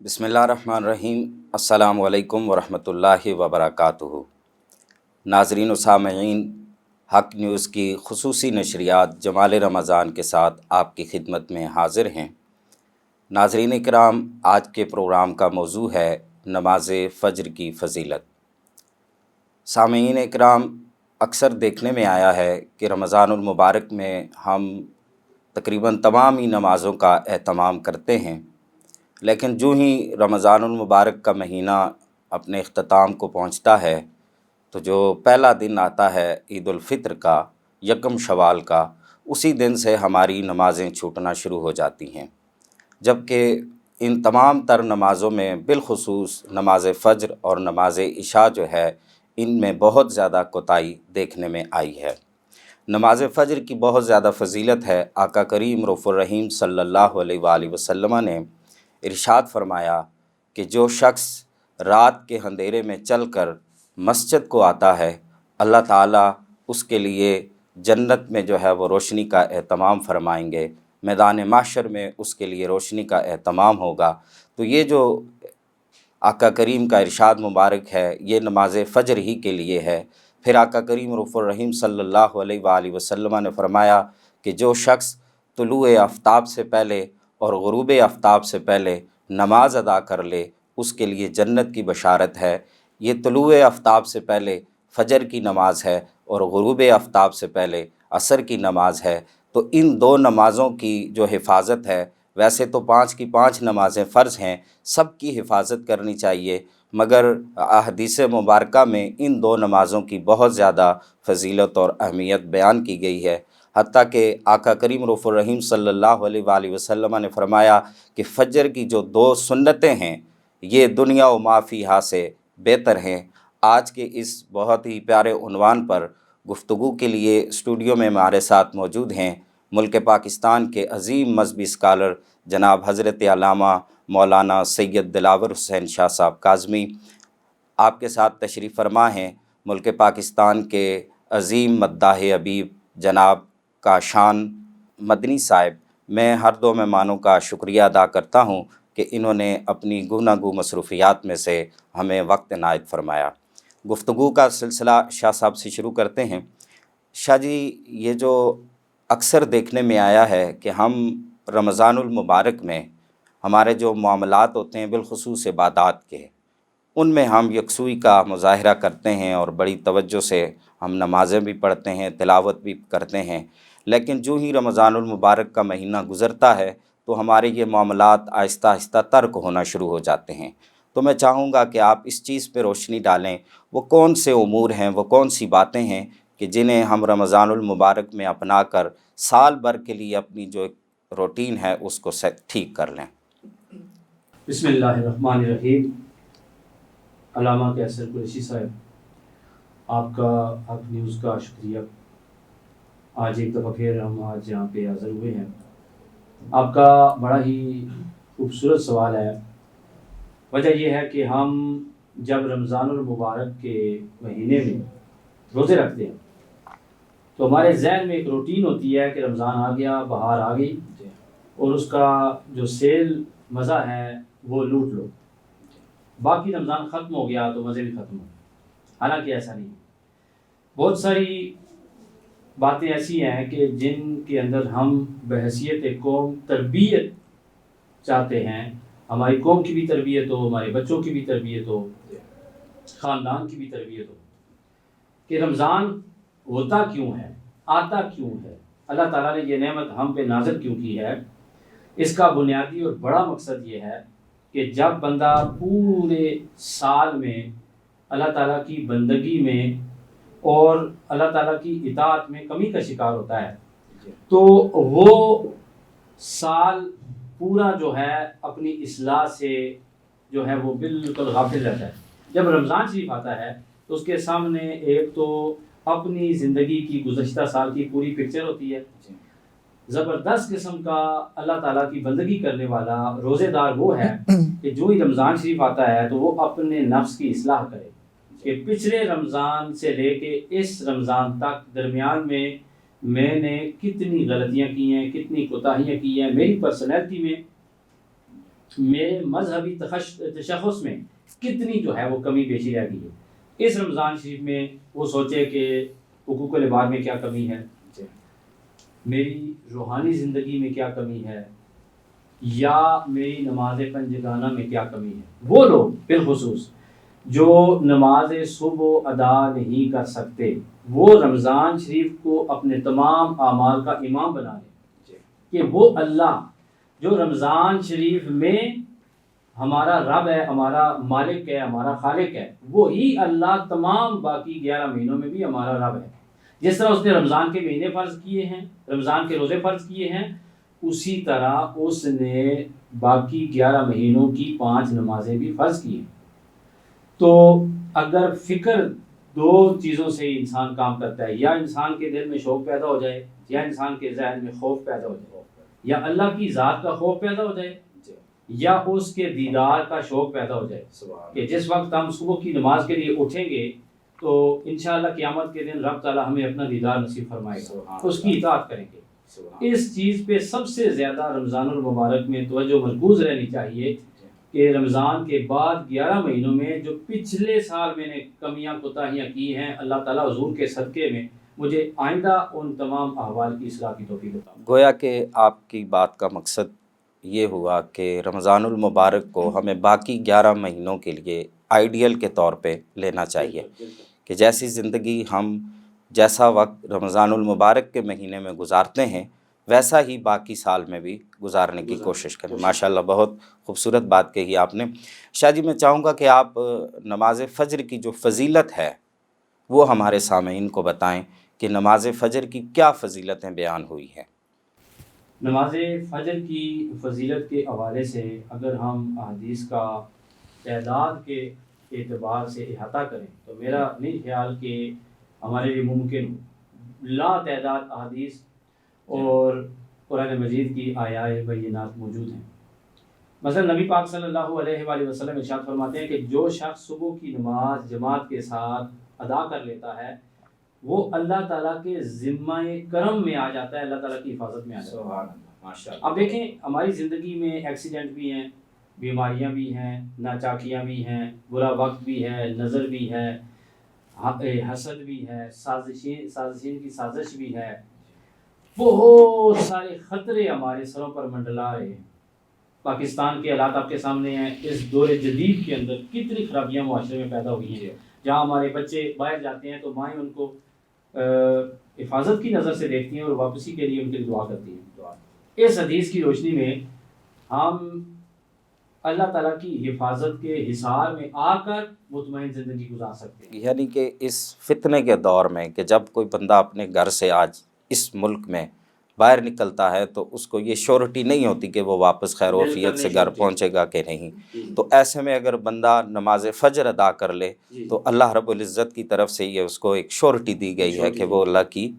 بسم اللہ الرحمن الرحیم۔ السلام علیکم ورحمۃ اللہ وبرکاتہ۔ ناظرین و سامعین، حق نیوز کی خصوصی نشریات جمال رمضان کے ساتھ آپ کی خدمت میں حاضر ہیں۔ ناظرین اکرام، آج کے پروگرام کا موضوع ہے نماز فجر کی فضیلت۔ سامعین اکرام، اکثر دیکھنے میں آیا ہے کہ رمضان المبارک میں ہم تقریباً تمام ہی نمازوں کا اہتمام کرتے ہیں، لیکن جو ہی رمضان المبارک کا مہینہ اپنے اختتام کو پہنچتا ہے تو جو پہلا دن آتا ہے عید الفطر کا، یکم شوال کا، اسی دن سے ہماری نمازیں چھوٹنا شروع ہو جاتی ہیں، جبکہ ان تمام تر نمازوں میں بالخصوص نماز فجر اور نماز عشاء جو ہے، ان میں بہت زیادہ کوتاہی دیکھنے میں آئی ہے۔ نماز فجر کی بہت زیادہ فضیلت ہے۔ آقا کریم رؤوف الرحیم صلی اللہ علیہ وآلہ وسلم نے ارشاد فرمایا کہ جو شخص رات کے اندھیرے میں چل کر مسجد کو آتا ہے، اللہ تعالیٰ اس کے لیے جنت میں جو ہے وہ روشنی کا اہتمام فرمائیں گے، میدان محشر میں اس کے لیے روشنی کا اہتمام ہوگا۔ تو یہ جو آقا کریم کا ارشاد مبارک ہے، یہ نماز فجر ہی کے لیے ہے۔ پھر آقا کریم رؤوف الرحیم صلی اللہ علیہ وآلہ وسلم نے فرمایا کہ جو شخص طلوع آفتاب سے پہلے اور غروب آفتاب سے پہلے نماز ادا کر لے، اس کے لیے جنت کی بشارت ہے۔ یہ طلوع آفتاب سے پہلے فجر کی نماز ہے اور غروب آفتاب سے پہلے عصر کی نماز ہے۔ تو ان دو نمازوں کی جو حفاظت ہے، ویسے تو 5 کی 5 نمازیں فرض ہیں، سب کی حفاظت کرنی چاہیے، مگر احادیث مبارکہ میں ان دو نمازوں کی بہت زیادہ فضیلت اور اہمیت بیان کی گئی ہے۔ حتیٰ کہ آقا کریم رؤوف الرحیم صلی اللہ علیہ وآلہ وسلم نے فرمایا کہ فجر کی جو 2 سنتیں ہیں، یہ دنیا و ما فیہا سے بہتر ہیں۔ آج کے اس بہت ہی پیارے عنوان پر گفتگو کے لیے اسٹوڈیو میں ہمارے ساتھ موجود ہیں ملک پاکستان کے عظیم مذہبی اسکالر جناب حضرت علامہ مولانا سید دلاور حسین شاہ صاحب کاظمی۔ آپ کے ساتھ تشریف فرما ہیں ملک پاکستان کے عظیم مداح حبیب جناب کاشان مدنی صاحب۔ میں ہر دو مہمانوں کا شکریہ ادا کرتا ہوں کہ انہوں نے اپنی گفتگو مصروفیات میں سے ہمیں وقت عنایت فرمایا۔ گفتگو کا سلسلہ شاہ صاحب سے شروع کرتے ہیں۔ شاہ جی، یہ جو اکثر دیکھنے میں آیا ہے کہ ہم رمضان المبارک میں ہمارے جو معاملات ہوتے ہیں، بالخصوص عبادات کے، ان میں ہم یکسوئی کا مظاہرہ کرتے ہیں اور بڑی توجہ سے ہم نمازیں بھی پڑھتے ہیں، تلاوت بھی کرتے ہیں، لیکن جو ہی رمضان المبارک کا مہینہ گزرتا ہے تو ہمارے یہ معاملات آہستہ آہستہ ترک ہونا شروع ہو جاتے ہیں۔ تو میں چاہوں گا کہ آپ اس چیز پہ روشنی ڈالیں، وہ کون سے امور ہیں، وہ کون سی باتیں ہیں کہ جنہیں ہم رمضان المبارک میں اپنا کر سال بھر کے لیے اپنی جو ایک روٹین ہے اس کو ٹھیک کر لیں۔ بسم اللہ الرحمن الرحیم۔ علامہ کیسر قریشی صاحب، آپ کا حق نیوز کا شکریہ۔ آج ایک دفعہ پھر ہم آج یہاں پہ حاضر ہوئے ہیں۔ آپ کا بڑا ہی خوبصورت سوال ہے۔ وجہ یہ ہے کہ ہم جب رمضان المبارک کے مہینے میں روزے رکھتے ہیں تو ہمارے ذہن میں ایک روٹین ہوتی ہے کہ رمضان آ گیا، بہار آ گئی اور اس کا جو سیل مزہ ہے وہ لوٹ لو، باقی رمضان ختم ہو گیا تو مزے بھی ختم ہو گئے۔ حالانکہ ایسا نہیں ہے۔ بہت ساری باتیں ایسی ہیں کہ جن کے اندر ہم بحیثیت ایک قوم تربیت چاہتے ہیں، ہماری قوم کی بھی تربیت ہو، ہمارے بچوں کی بھی تربیت ہو، خاندان کی بھی تربیت ہو، کہ رمضان ہوتا کیوں ہے، آتا کیوں ہے، اللہ تعالیٰ نے یہ نعمت ہم پہ نازل کیوں کی ہے۔ اس کا بنیادی اور بڑا مقصد یہ ہے کہ جب بندہ پورے سال میں اللہ تعالیٰ کی بندگی میں اور اللہ تعالیٰ کی اطاعت میں کمی کا شکار ہوتا ہے تو وہ سال پورا جو ہے اپنی اصلاح سے جو ہے وہ بالکل غافل رہتا ہے۔ جب رمضان شریف آتا ہے تو اس کے سامنے ایک تو اپنی زندگی کی گزشتہ سال کی پوری پکچر ہوتی ہے، زبردست قسم کا اللہ تعالیٰ کی بندگی کرنے والا روزے دار وہ ہے کہ جو ہی رمضان شریف آتا ہے تو وہ اپنے نفس کی اصلاح کرے کہ پچھلے رمضان سے لے کے اس رمضان تک درمیان میں نے کتنی غلطیاں کی ہیں، کتنی کوتاہیاں کی ہیں میری پرسنالٹی میں، میرے مذہبی تشخص میں کتنی جو ہے وہ کمی بیشی رہ گئی ہے۔ اس رمضان شریف میں وہ سوچے کہ حقوق العباد میں کیا کمی ہے، میری روحانی زندگی میں کیا کمی ہے، یا میری نماز پنجگانہ میں کیا کمی ہے۔ وہ لوگ بالخصوص جو نماز صبح ادا نہیں کر سکتے، وہ رمضان شریف کو اپنے تمام اعمال کا امام بنا لیں کہ وہ اللہ جو رمضان شریف میں ہمارا رب ہے، ہمارا مالک ہے، ہمارا خالق ہے، وہی اللہ تمام باقی 11 مہینوں میں بھی ہمارا رب ہے۔ جس طرح اس نے رمضان کے مہینے فرض کیے ہیں، رمضان کے روزے فرض کیے ہیں، اسی طرح اس نے باقی 11 مہینوں کی 5 نمازیں بھی فرض کی ہیں۔ تو اگر فکر دو چیزوں سے ہی انسان کام کرتا ہے، یا انسان کے دل میں شوق پیدا ہو جائے، یا انسان کے ذہن میں خوف پیدا ہو جائے، یا اللہ کی ذات کا خوف پیدا ہو جائے، یا اس کے دیدار کا شوق پیدا ہو جائے کہ جس وقت ہم صبح کی نماز کے لیے اٹھیں گے تو انشاءاللہ قیامت کے دن رب تعالیٰ ہمیں اپنا دیدار نصیب فرمائے گا، اس کی اطاعت کریں گے۔ اس چیز پہ سب سے زیادہ رمضان المبارک میں توجہ مرکوز رہنی چاہیے کہ رمضان کے بعد 11 مہینوں میں جو پچھلے سال میں نے کمیاں کوتاہیاں کی ہیں، اللہ تعالیٰ حضور کے صدقے میں مجھے آئندہ ان تمام احوال کی اصلاح کی توفیق عطا۔ گویا کہ آپ کی بات کا مقصد یہ ہوا کہ رمضان المبارک کو ہمیں باقی 11 مہینوں کے لیے آئیڈیل کے طور پہ لینا چاہیے کہ جیسی زندگی ہم جیسا وقت رمضان المبارک کے مہینے میں گزارتے ہیں ویسا ہی باقی سال میں بھی گزارنے کی کوشش کریں۔ ماشاءاللہ بہت خوبصورت بات کہی آپ نے۔ شاہ جی میں چاہوں گا کہ آپ نماز فجر کی جو فضیلت ہے وہ ہمارے سامعین کو بتائیں کہ نماز فجر کی کیا فضیلتیں بیان ہوئی ہیں۔ نماز فجر کی فضیلت کے حوالے سے اگر ہم احادیث کا تعداد کے اعتبار سے احاطہ کریں تو میرا نہیں خیال کہ ہمارے لیے ممکن لا تعداد احادیث اور قرآن مجید کی آیات بینات موجود ہیں۔ مثلا نبی پاک صلی اللہ علیہ وآلہ وسلم ارشاد فرماتے ہیں کہ جو شخص صبح کی نماز جماعت کے ساتھ ادا کر لیتا ہے وہ اللہ تعالیٰ کے ذمہ کرم میں آ جاتا ہے، اللہ تعالیٰ کی حفاظت میں آ جاتا ہے۔ اب دیکھیں ہماری زندگی میں ایکسیڈنٹ بھی ہیں، بیماریاں بھی ہیں، ناچاکیاں بھی ہیں، برا وقت بھی ہے، نظر بھی ہے، حسد بھی ہے، سازشین کی سازش بھی ہے، بہت سارے خطرے ہمارے سروں پر منڈلا رہے ہیں۔ پاکستان کے حالات آپ کے سامنے ہیں، اس دور جدید کے اندر کتنی خرابیاں معاشرے میں پیدا ہوئی ہیں۔ جہاں ہمارے بچے باہر جاتے ہیں تو مائیں ان کو حفاظت کی نظر سے دیکھتی ہیں اور واپسی کے لیے ان کے لیے دعا کرتی ہیں۔ اس حدیث کی روشنی میں ہم اللہ تعالیٰ کی حفاظت کے حصار میں آ کر مطمئن زندگی گزار سکتے ہیں۔ یعنی کہ اس فتنے کے دور میں کہ جب کوئی بندہ اپنے گھر سے آج اس ملک میں باہر نکلتا ہے تو اس کو یہ شورٹی نہیں ہوتی کہ وہ واپس خیر وفیت سے گھر پہنچے گا کہ نہیں، تو ایسے میں اگر بندہ نماز فجر ادا کر لے تو اللہ رب العزت کی طرف سے یہ اس کو ایک شورٹی دی گئی ہے کہ وہ اللہ کی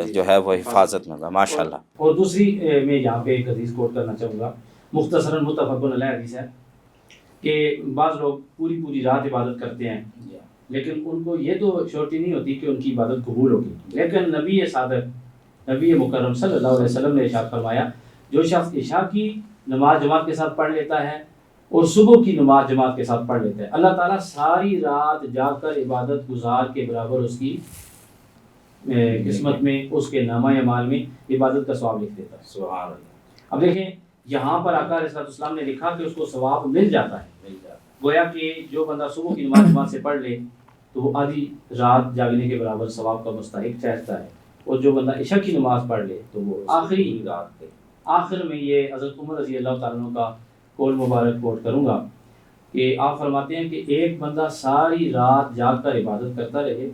جو ہے وہ حفاظت میں ہوگا۔ ماشاءاللہ۔ اور دوسری میں یہاں پہ ایک حدیث کوٹ کرنا چاہوں گا، مختصراً متفق علیہ حدیث ہے کہ بعض لوگ پوری رات عبادت کرتے ہیں لیکن ان کو یہ تو شورٹی نہیں ہوتی کہ ان کی عبادت قبول ہوگی، لیکن نبی صادق نبی مکرم صلی اللہ علیہ وسلم نے ارشاد فرمایا جو شخص عشاء کی نماز جماعت کے ساتھ پڑھ لیتا ہے اور صبح کی نماز جماعت کے ساتھ پڑھ لیتا ہے، اللہ تعالیٰ ساری رات جاگ کر عبادت گزار کے برابر اس کی قسمت میں، اس کے نامہ اعمال میں عبادت کا ثواب لکھ دیتا ہے۔ سبحان اللہ۔ اب دیکھیں یہاں پر آقا علیہ السلام نے لکھا کہ اس کو ثواب مل جاتا ہے، گویا کہ جو بندہ صبح کی نماز جماعت سے پڑھ لے تو وہ آدھی رات جاگنے کے برابر ثواب کا مستحق ٹھہرتا ہے، اور جو بندہ عشاء کی نماز پڑھ لے تو وہ آخری رات کے آخر میں، یہ حضرت عمر رضی اللہ تعالیٰ عنہ کا قول مبارک کوٹ کروں گا کہ آپ فرماتے ہیں کہ ایک بندہ ساری رات جاگ کر عبادت کرتا رہے،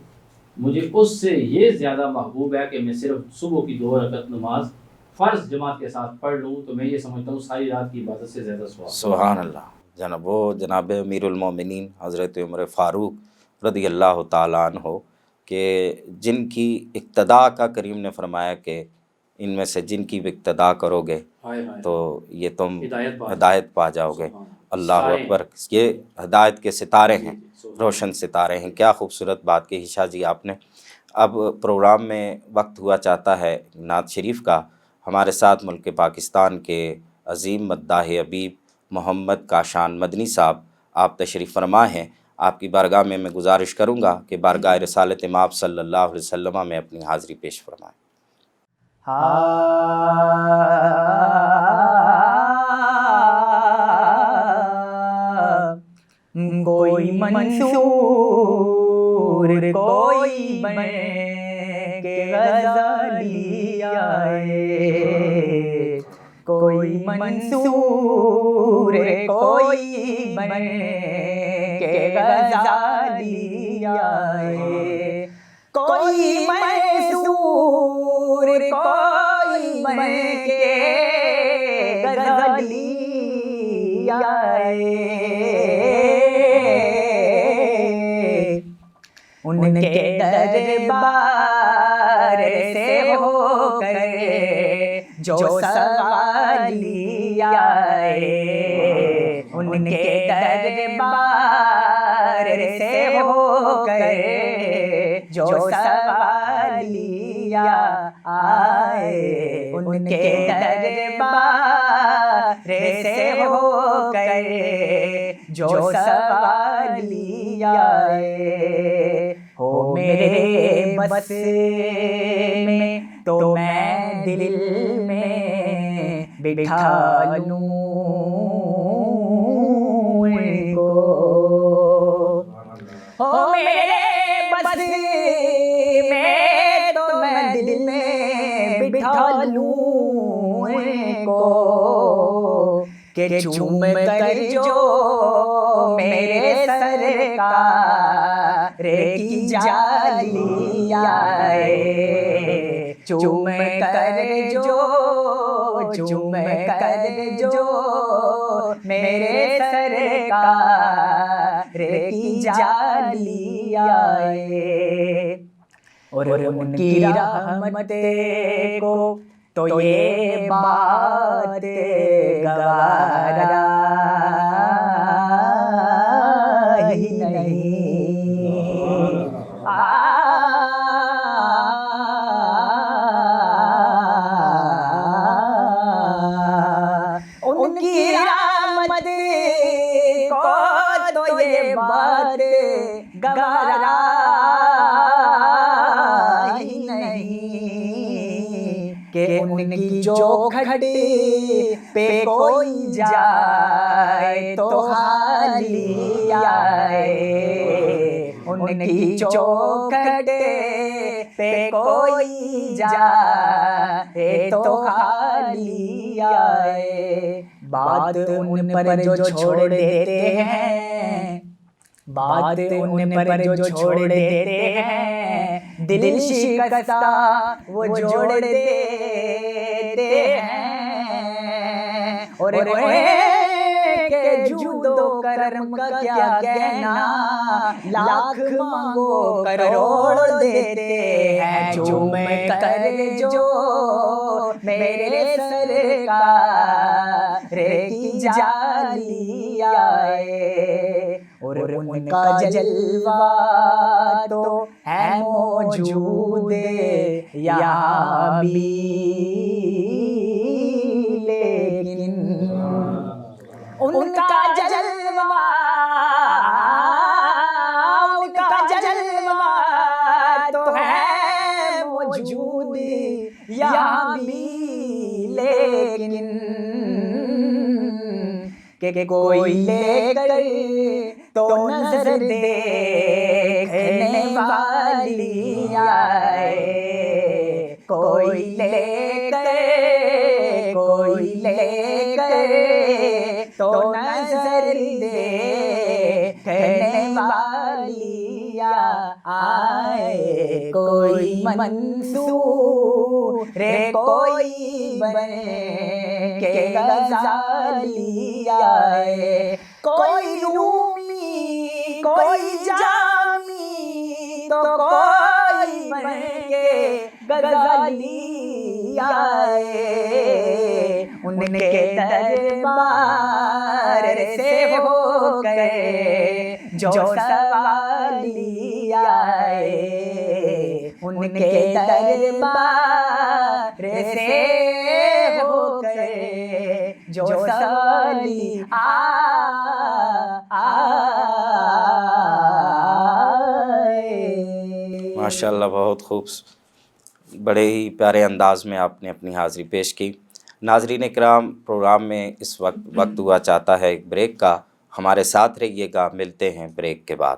مجھے اس سے یہ زیادہ محبوب ہے کہ میں صرف صبح کی 2 رکعت نماز فرض جماعت کے ساتھ پڑھ لوں، تو میں یہ سمجھتا ہوں ساری رات کی عبادت سے زیادہ ثواب۔ سبحان اللہ۔ جناب امیر المومنین حضرت عمر فاروق رضی اللہ تعالیٰ عنہ کہ جن کی اقتداء کا کریم نے فرمایا کہ ان میں سے جن کی اقتداء کرو گے تو یہ تم ہدایت پا جاؤ گے۔ اللہ اکبر، یہ ہدایت کے ستارے ہیں، روشن ستارے ہیں۔ کیا خوبصورت بات کہی شاہ جی آپ نے۔ اب پروگرام میں وقت ہوا چاہتا ہے نعت شریف کا۔ ہمارے ساتھ ملک پاکستان کے عظیم مداح ابیب محمد کاشان مدنی صاحب آپ تشریف فرما ہیں۔ آپ کی بارگاہ میں گزارش کروں گا کہ بارگاہ رسالت مآب صلی اللہ علیہ وسلم میں اپنی حاضری پیش فرمائیں۔ کوئی منصور کوئی بن کے غزالی آئے، کوئی منصور کوئی بن کے غزالی آئے، کوئی منصور کوئی بن کے غزالی آئے، ان کے دربار سے ہو کر جو سوالی آئے، ان کے دربار سے ہو کر جو سوالی آئے، ان کے دربار سے ہو کر جو سوالی آئے، ہو میرے بس میں تو میں دل میں بٹھا لوں ان کو، ہو میرے بس میں تو میں دل میں بٹھا لوں ان کو، کہ چوم کر جو میرے سرکار کی جالی آئے، چوم کر جو میرے سرکار کی جالی آئے، اور ان کی رحمت کو تو یہ بات گوارا ہی نہیں، ان کی رحمت کو تو یہ بات گوارا ہی نہیں، کہ ان کی چوکھٹ پہ کوئی جائے تو خالی آئے، ان کی چوکھٹ پہ کوئی جائے تو خالی آئے، بات ان پر جو چھوڑ دیتے ہیں، بات ان پر جو چھوڑ دیتے ہیں، دل شکستہ وہ جوڑ دیتے ہیں، اور کہ جود و کرم کا کیا کہنا، لاکھ مانگو کروڑ دیتے ہیں، چوم کر جو میرے سرکار کی جالی آئے، اور ان کا جلوہ تو ہے موجود یہاں بھی، لیکن ان کا جلوہ تو ہے موجود یہاں بھی، لیکن کہ کوئی لے کر تو نظر دیکھنے والی آئے، کوئی لے کر تو نظر دیکھنے والی آئے، کوئی منصور کوئی بن کے غزالی آئے، کوئی رومی کوئی جامی تو کوئی بن کے غزالی آئے، ان کے دربار سے ہو کر جو سوالی آئے، ان کے دربار سے ہو کر جو سوالی ماشاء اللہ، بہت خوب، بڑے ہی پیارے انداز میں آپ نے اپنی حاضری پیش کی۔ ناظرین کرام، پروگرام میں اس وقت ہوا چاہتا ہے ایک بریک کا، ہمارے ساتھ رہیے گا، ملتے ہیں بریک کے بعد۔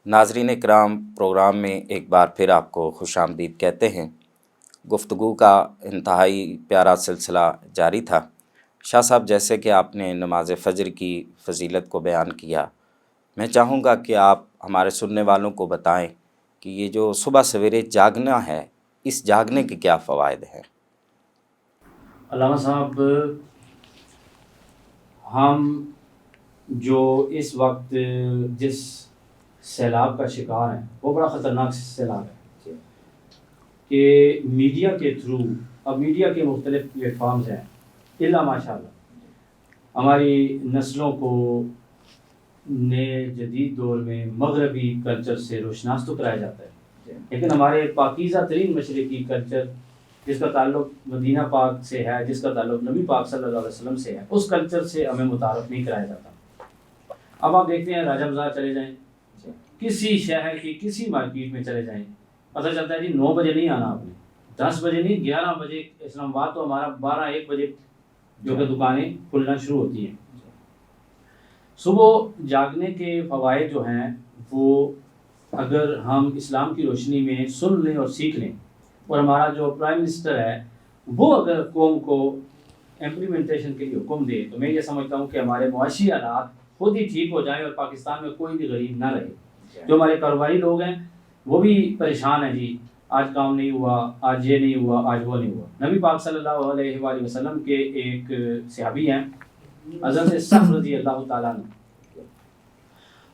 ناظرین کرام، پروگرام میں ایک بار پھر آپ کو خوش آمدید کہتے ہیں۔ گفتگو کا انتہائی پیارا سلسلہ جاری تھا۔ شاہ صاحب، جیسے کہ آپ نے نماز فجر کی فضیلت کو بیان کیا، میں چاہوں گا کہ آپ ہمارے سننے والوں کو بتائیں کہ یہ جو صبح سویرے جاگنا ہے، اس جاگنے کے کیا فوائد ہیں؟ علامہ صاحب، ہم جو اس وقت جس سیلاب کا شکار ہیں وہ بڑا خطرناک سیلاب ہے کہ میڈیا کے تھرو، اب میڈیا کے مختلف پلیٹ فارمز ہیں، الا ماشاء اللہ ہماری نسلوں کو نئے جدید دور میں مغربی کلچر سے روشناس تو کرایا جاتا ہے، لیکن ہمارے پاکیزہ ترین مشرقی کلچر جس کا تعلق مدینہ پاک سے ہے، جس کا تعلق نبی پاک صلی اللہ علیہ وسلم سے ہے، اس کلچر سے ہمیں متعارف نہیں کرایا جاتا۔ اب آپ دیکھتے ہیں راجہ بازار چلے جائیں، کسی شہر کی کسی مارکیٹ میں چلے جائیں، پتہ چلتا ہے جی 9 بجے نہیں آنا، آپ نے 10 بجے نہیں، 11 بجے، اسلام آباد تو ہمارا 12-1 بجے جو کہ دکانیں کھلنا شروع ہوتی ہیں۔ صبح جاگنے کے فوائد جو ہیں وہ اگر ہم اسلام کی روشنی میں سن لیں اور سیکھ لیں، اور ہمارا جو پرائم منسٹر ہے وہ اگر قوم کو امپلیمنٹیشن کے لیے حکم دے، تو میں یہ سمجھتا ہوں کہ ہمارے معاشی حالات خود ہی ٹھیک ہو جائیں اور پاکستان میں کوئی بھی غریب نہ رہے۔ جو ہمارے کاروباری لوگ ہیں وہ بھی پریشان ہیں، جی آج کام نہیں ہوا، آج یہ نہیں ہوا، آج وہ نہیں ہوا۔ نبی پاک صلی اللہ علیہ وآلہ وسلم کے ایک صحابی ہیں حضرت سعد رضی اللہ تعالیٰ عنہ،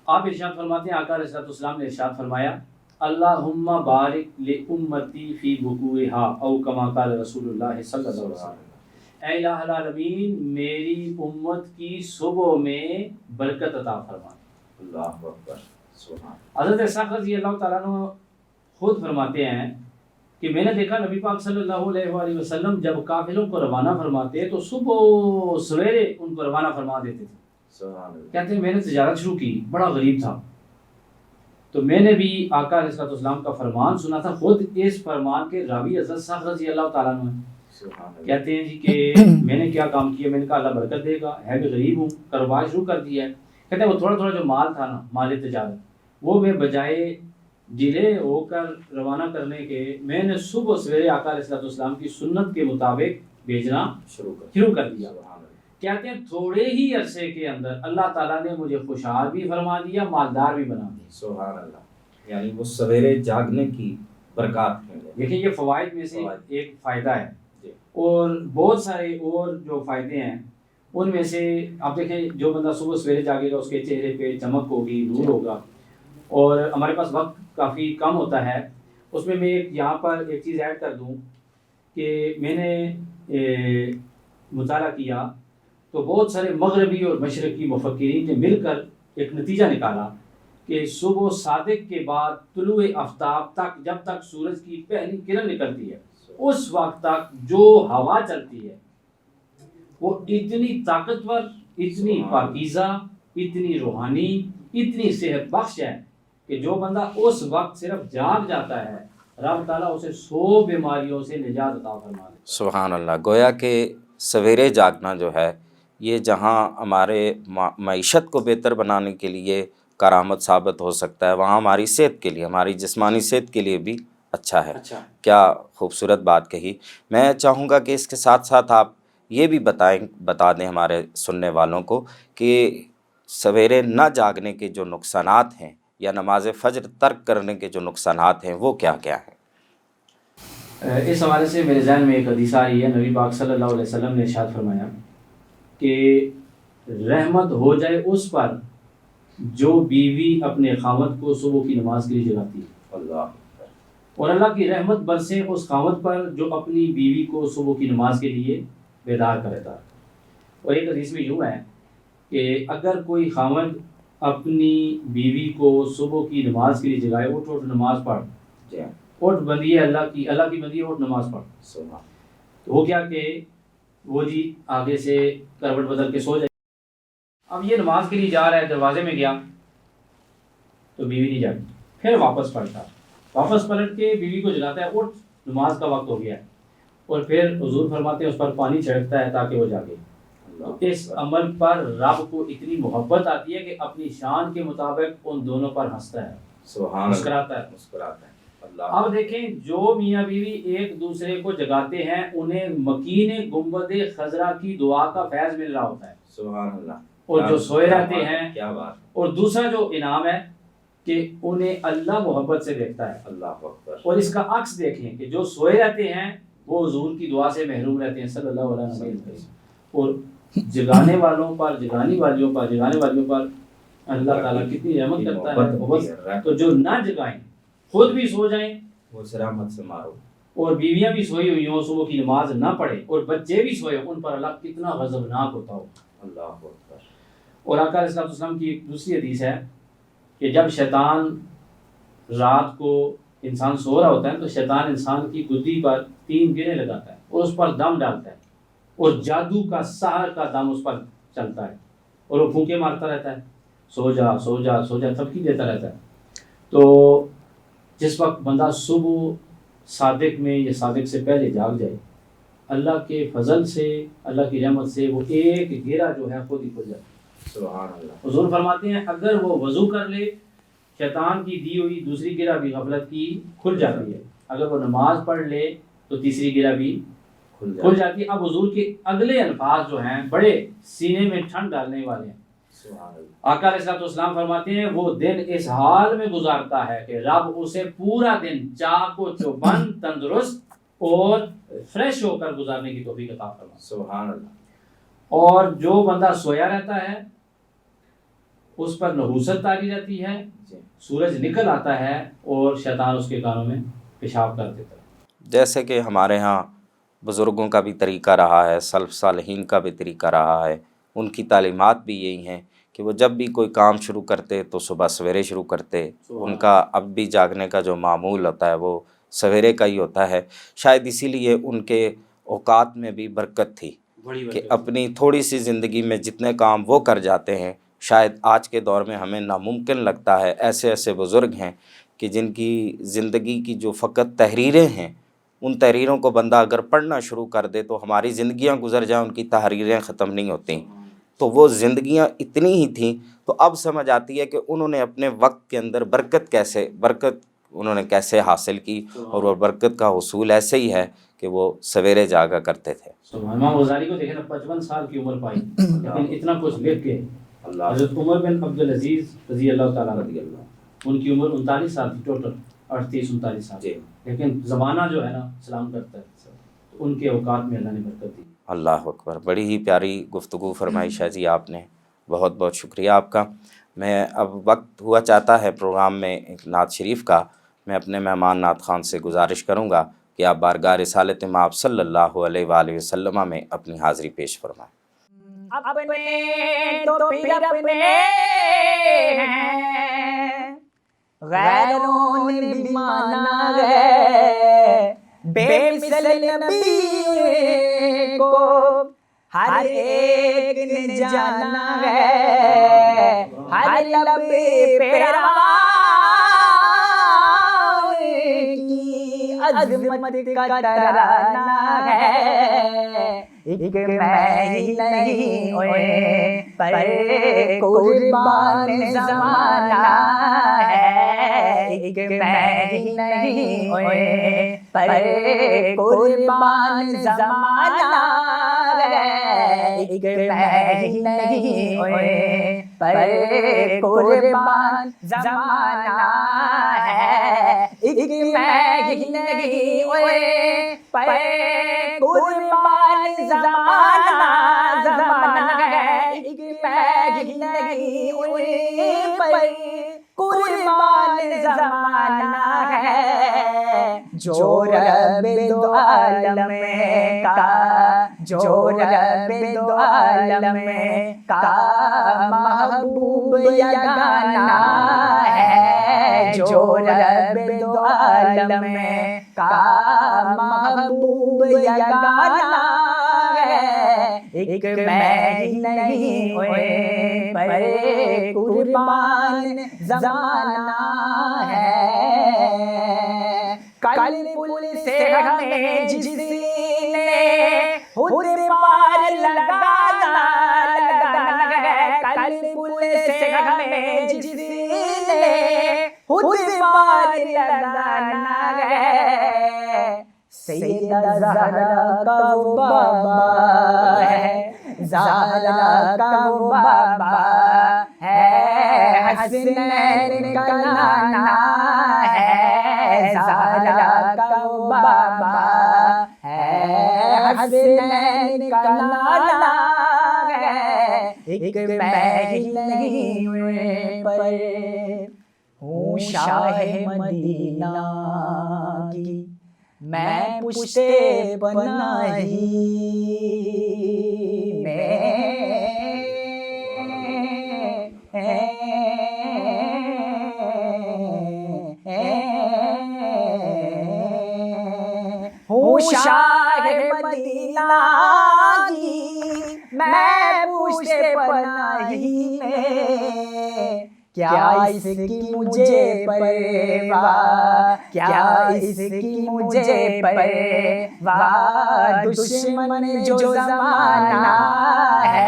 آپ ارشاد فرماتے ہیں، آقا علیہ السلام نے ارشاد فرمایا، اللہم بارک لامتی فی بکورہا، او کما قال رسول اللہ صلی اللہ علیہ وسلم، اے الہ العالمین میری امت کی صبح میں برکت عطا فرما۔ اللہ اکبر، سبحان۔ حضرت سعد رضی اللہ تعالیٰ عنہ خود فرماتے ہیں کہ میں نے دیکھا نبی پاک صلی اللہ علیہ وآلہ وسلم جب قافلوں کو روانہ فرماتے تو صبح سویرے ان کو روانہ فرما دیتے تھے۔ کہتے ہیں میں نے تجارت شروع کی، بڑا غریب تھا، تو میں نے بھی آقا علیہ السلام کا فرمان سنا تھا، خود اس فرمان کے راوی حضرت سعد رضی اللہ تعالیٰ عنہ ہیں۔ کہتے ہیں جی کہ میں نے کیا کام کیا، میں نے کہا اللہ برکت دے گا، ہے بھی غریب ہوں، کاروبار شروع کر دیا ہے۔ کہتے ہیں وہ تھوڑا تھوڑا جو مال تھا نا، مال تجارت، وہ میں بجائے ڈیلے ہو کر روانہ کرنے کے، میں نے صبح سویرے آقا علیہ السلام کی سنت کے مطابق بھیجنا شروع کر دیا۔ کہتے ہیں تھوڑے ہی عرصے کے اندر اللہ تعالیٰ نے مجھے خوشحال بھی فرما دیا، مالدار بھی بنا دیا۔ سبحان اللہ، یعنی وہ سویرے جاگنے کی برکات ہیں۔ دیکھیں یہ فوائد میں سے ایک فائدہ ہے، اور بہت سارے اور جو فائدے ہیں ان میں سے آپ دیکھیں، جو بندہ صبح سویرے جاگے گا اس کے چہرے پہ چمک ہوگی، نور ہوگا، اور ہمارے پاس وقت کافی کم ہوتا ہے، اس میں یہاں پر ایک چیز ایڈ کر دوں کہ میں نے مطالعہ کیا تو بہت سارے مغربی اور مشرقی مفکرین نے مل کر ایک نتیجہ نکالا کہ صبح صادق کے بعد طلوع آفتاب تک، جب تک سورج کی پہلی کرن نکلتی ہے، اس وقت تک جو ہوا چلتی ہے وہ اتنی طاقتور، اتنی پاکیزہ، اتنی روحانی، اتنی صحت بخش ہے کہ جو بندہ اس وقت صرف جاگ جاتا ہے، رب تعالیٰ اسے 100 بیماریوں سے نجات عطا فرما دے۔ سبحان اللہ، گویا کہ سویرے جاگنا جو ہے یہ جہاں ہمارے معیشت کو بہتر بنانے کے لیے کرامت ثابت ہو سکتا ہے، وہاں ہماری صحت کے لیے، ہماری جسمانی صحت کے لیے بھی اچھا ہے۔ کیا خوبصورت بات کہی۔ میں چاہوں گا کہ اس کے ساتھ ساتھ آپ یہ بھی بتا دیں ہمارے سننے والوں کو کہ سویرے نہ جاگنے کے جو نقصانات ہیں یا نماز فجر ترک کرنے کے جو نقصانات ہیں وہ کیا کیا ہیں۔ اس حوالے سے میرے ذہن میں ایک حدیث آئی ہے، نبی پاک صلی اللہ علیہ وسلم نے ارشاد فرمایا کہ رحمت ہو جائے اس پر جو بیوی اپنے خاوند کو صبح کی نماز کے لیے جگاتی ہے، اللہ اور اللہ کی رحمت برسے اس خاوند پر جو اپنی بیوی کو صبح کی نماز کے لیے بیدار کرتا ہے۔ اور ایک حدیث میں یوں ہے کہ اگر کوئی خاوند اپنی بیوی کو صبح کی نماز کے لیے جگائے، اٹھ اٹھ نماز پڑھ، جی اٹھ بندی ہے اللہ کی بندی ہے، اٹھ نماز پڑھ، سبحان تو وہ کیا کہ وہ جی آگے سے کروٹ بدل کے سو جائے۔ اب یہ نماز کے لیے جا رہا ہے، دروازے میں گیا تو بیوی نہیں جاگی، پھر واپس پلٹا، واپس پلٹ کے بیوی کو جلاتا ہے، اٹھ نماز کا وقت ہو گیا ہے، اور پھر حضور فرماتے ہیں اس پر پانی چھڑکتا ہے تاکہ وہ جاگے۔ تو اس عمل پر رب کو اتنی محبت آتی ہے کہ اپنی شان کے مطابق ان دونوں پر ہنستا ہے، سبحان مسکراتا ہے۔ مسکراتا ہے اللہ۔ اب دیکھیں جو میاں بیوی ایک دوسرے کو جگاتے ہیں انہیں مکین گنبد خضرا کی دعا کا فیض مل رہا ہوتا ہے، سبحان اللہ۔ اور جو سوئے رہتے ہیں، کیا بات، اور دوسرا جو انعام ہے کہ انہیں اللہ محبت سے دیکھتا ہے۔ اللہ اکبر۔ اور اس کا عکس دیکھیں کہ جو سوئے رہتے ہیں وہ حضور کی دعا سے محروم رہتے ہیں صلی اللہ علیہ وسلم، اور جگانے والوں پر، جگانے والیوں پر اللہ تعالیٰ کتنی رحمت کرتا ہے، محبت۔ تو جو نہ جگائیں، خود بھی سو جائیں، وہ رحمت سے مارو، اور بیویاں بھی سوئی ہوئی ہوں، صبح کی نماز نہ پڑھیں، اور بچے بھی سوئے ہوں، ان پر اللہ کتنا غضبناک ہوتا ہو۔ اللہ اکبر۔ اور آقا علیہ الصلوۃ والسلام کی ایک دوسری حدیث ہے کہ جب شیطان رات کو انسان سو رہا ہوتا ہے تو شیطان انسان کی گدی پر 3 گرے لگاتا ہے اور اس پر دم ڈالتا ہے، اور جادو کا سحر کا دم اس پر چلتا ہے، اور وہ پھونکے مارتا رہتا ہے، سو جا سو جا سو جا، تھپکی دیتا رہتا ہے۔ تو جس وقت بندہ صبح صادق میں یا صادق سے پہلے جاگ جائے، اللہ کے فضل سے، اللہ کی رحمت سے وہ ایک گرہ جو ہے خود ہی کھل جاتا ہے۔ سبحان اللہ۔ حضور فرماتے ہیں اگر وہ وضو کر لے، شیطان کی دی ہوئی دوسری گرہ بھی غفلت کی کھل جاتی ہے، اگر وہ نماز پڑھ لے تو تیسری گرہ بھی کھل جاتی ہے۔ اب حضور کے اگلے الفاظ جو ہیں بڑے سینے میں ٹھنڈ ڈالنے والے ہیں۔ آقا علیہ الصلوۃ والسلام فرماتے ہیں وہ دن اس حال میں گزارتا ہے کہ رب اسے پورا دن چاق و چوبند، تندرست اور فریش ہو کر گزارنے کی توفیق عطا فرمائے۔ سبحان اللہ۔ اور جو بندہ سویا رہتا ہے اس پر نحوست تاری رہتی ہے، سورج نکل آتا ہے اور شیطان اس کے کانوں میں پیشاب کر دیتا ہے۔ جیسے کہ ہمارے ہاں بزرگوں کا بھی طریقہ رہا ہے، سلف صالحین کا بھی طریقہ رہا ہے، ان کی تعلیمات بھی یہی ہیں کہ وہ جب بھی کوئی کام شروع کرتے تو صبح سویرے شروع کرتے۔ ان کا اب بھی جاگنے کا جو معمول ہوتا ہے وہ سویرے کا ہی ہوتا ہے، شاید اسی لیے ان کے اوقات میں بھی برکت تھی کہ اپنی تھوڑی سی زندگی میں جتنے کام وہ کر جاتے ہیں، شاید آج کے دور میں ہمیں ناممکن لگتا ہے۔ ایسے ایسے بزرگ ہیں کہ جن کی زندگی کی جو فقط تحریریں ہیں، ان تحریروں کو بندہ اگر پڑھنا شروع کر دے تو ہماری زندگیاں گزر جائیں، ان کی تحریریں ختم نہیں ہوتیں۔ تو وہ زندگیاں اتنی ہی تھیں، تو اب سمجھ آتی ہے کہ انہوں نے اپنے وقت کے اندر برکت انہوں نے کیسے حاصل کی، اور وہ برکت کا حصول ایسے ہی ہے کہ وہ سویرے جاگا کرتے تھے۔ امام غزالی کو دیکھیں نا، 55 سال کی عمر پائی لیکن اتنا کچھ لکھ کے۔ حضرت عمر بن عبدالعزیز رضی اللہ تعالیٰ عنہ، ان کی عمر 39 سال تھی ٹوٹل، 38-39 سال، لیکن زمانہ جو ہے نا سلام کرتا ہے، ان کے اوقات میں اللہ نے برکت دی۔ اللہ اکبر۔ بڑی ہی پیاری گفتگو فرمائی شاہ جی آپ نے، بہت بہت شکریہ آپ کا۔ میں اب وقت ہوا چاہتا ہے پروگرام میں ایک نعت شریف کا، میں اپنے مہمان نعت خان سے گزارش کروں گا کہ آپ بارگاہ رسالت مآب صلی اللہ علیہ وآلہ وسلم میں اپنی حاضری پیش فرمائیں۔ اپنے تو پھر اپنے ہیں، غیروں نے بھی مانا ہے، بے مثل نبی کو ہر ایک نے جانا ہے، ہر لب پیرا کی عظمت کا ترانہ ہے، ایک میں ہی نہیں ہوئے پر قربان زمانہ ہے، ایک میں ہی نہیں ہوئے پر قربان زمانہ ہے۔ ایک میں ہی نہیں پر قربان زمانہ ہے، ایک میں ہی نہیں پر قربان زمانہ ہے، ایک میں ہی نہیں پر قربان زمانہ ہے، جو رب دو عالم کا، جو رب دو عالم کا محبوب یگانہ ہے، جو رب دو عالم کا محبوب یگانہ ہے، ایک میں ہی نہیں پر قربان زمانہ ہے۔ کل پل سے ہمیں جس نے خود پار لگانا ہے، کل پل سے ہمیں جس نے خود پار لگانا ہے، سیدہ زہرا کا وہ بابا ہے، زہرا کا وہ بابا ہے، حسنین کا نانا ہے، زہرا کا وہ بابا ہے، حسنین کا نانا ہے، ایک میں ہی نہیں پر ہوں شاہ مدینہ کی میں پشتے پناہی میں، ہوں شاہ مدینہ کی میں پشتے پناہی میں، کیا اس کی مجھے پرواہ، کیا اس کی مجھے پرواہ، دشمن جو زمانہ ہے،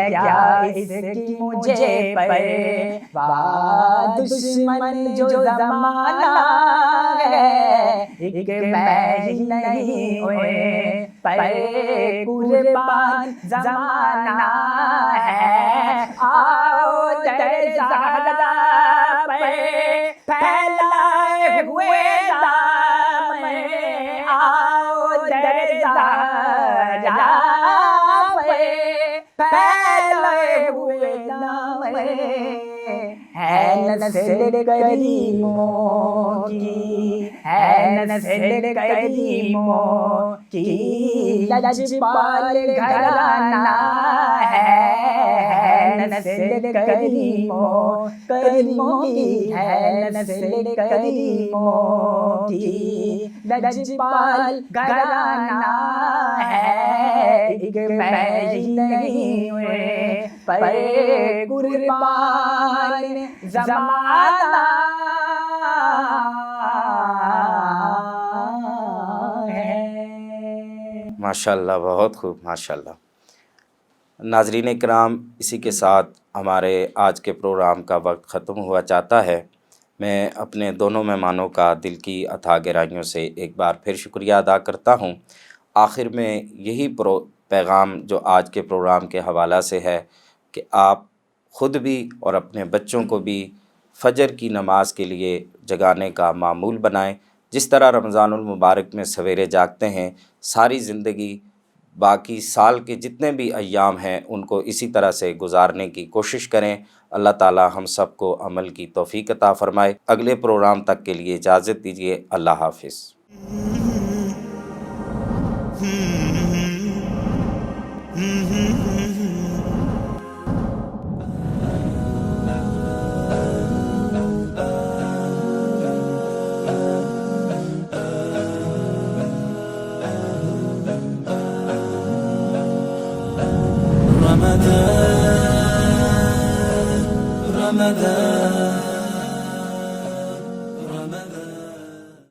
کیا اس کی مجھے پرواہ، دشمن جو زمانہ ہے، ایک میں ہی نہیں پر قربان زمانہ ہے، آؤ در زہرا پہ پھیلائے ہوئے دامن، آؤ در زہرا پہ پھیلائے ہوئے دامن، ہے نسل کریموں کی، ہے نسل کریموں کی، لجپال گھرانہ ہے، نسل کریموں کی، ہے نسل کریموں کی، لجپال گھرانہ ہے، ایک میں ہی نہیں پر قربان زمانہ ہے۔ ماشاءاللہ، بہت خوب، ماشاءاللہ۔ ناظرین کرام، اسی کے ساتھ ہمارے آج کے پروگرام کا وقت ختم ہوا چاہتا ہے۔ میں اپنے دونوں مہمانوں کا دل کی اتھاہ گہرائیوں سے ایک بار پھر شکریہ ادا کرتا ہوں۔ آخر میں یہی پیغام جو آج کے پروگرام کے حوالہ سے ہے کہ آپ خود بھی اور اپنے بچوں کو بھی فجر کی نماز کے لیے جگانے کا معمول بنائیں۔ جس طرح رمضان المبارک میں سویرے جاگتے ہیں، ساری زندگی باقی سال کے جتنے بھی ایام ہیں ان کو اسی طرح سے گزارنے کی کوشش کریں۔ اللہ تعالی ہم سب کو عمل کی توفیق عطا فرمائے۔ اگلے پروگرام تک کے لیے اجازت دیجیے۔ اللہ حافظ۔ Ramadan